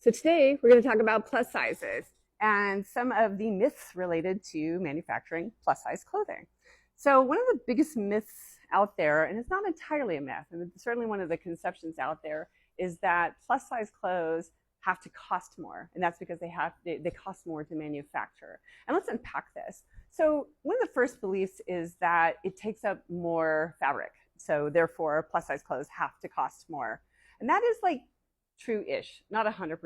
So today we're going to talk about plus sizes and some of the myths related to manufacturing plus size clothing. So one of the biggest myths out there, and it's not entirely a myth, and it's certainly one of the conceptions out there, is that plus size clothes have to cost more, and that's because they cost more to manufacture. And let's unpack this. So one of the first beliefs is that it takes up more fabric, so therefore plus size clothes have to cost more. And that is like true-ish, not 100%.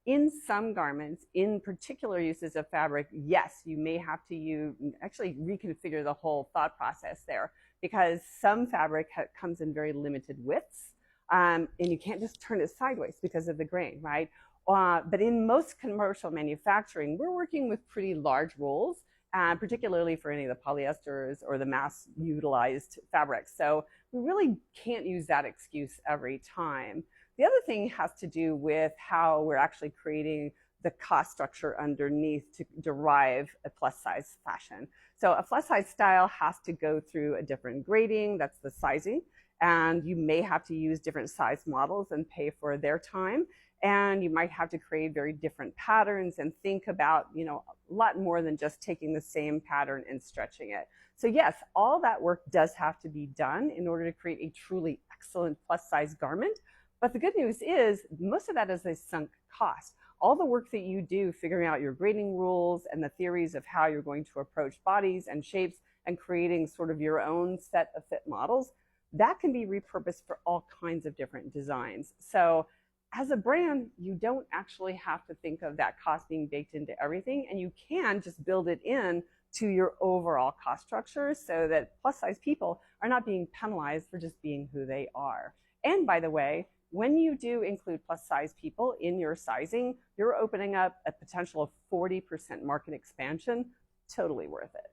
In some garments, in particular uses of fabric, yes, you may have to actually reconfigure the whole thought process there, because some fabric comes in very limited widths, and you can't just turn it sideways because of the grain, right? But in most commercial manufacturing, we're working with pretty large rolls, particularly for any of the polyesters or the mass utilized fabrics. So we really can't use that excuse every time. The other thing has to do with how we're actually creating the cost structure underneath to derive a plus size fashion. So a plus size style has to go through a different grading, that's the sizing, and you may have to use different size models and pay for their time. And you might have to create very different patterns and think about, a lot more than just taking the same pattern and stretching it. So yes, all that work does have to be done in order to create a truly excellent plus size garment. But the good news is most of that is a sunk cost. All the work that you do figuring out your grading rules and the theories of how you're going to approach bodies and shapes and creating sort of your own set of fit models, that can be repurposed for all kinds of different designs. So as a brand, you don't actually have to think of that cost being baked into everything, and you can just build it in to your overall cost structure so that plus size people are not being penalized for just being who they are. And by the way, when you do include plus size people in your sizing, you're opening up a potential of 40% market expansion. Totally worth it.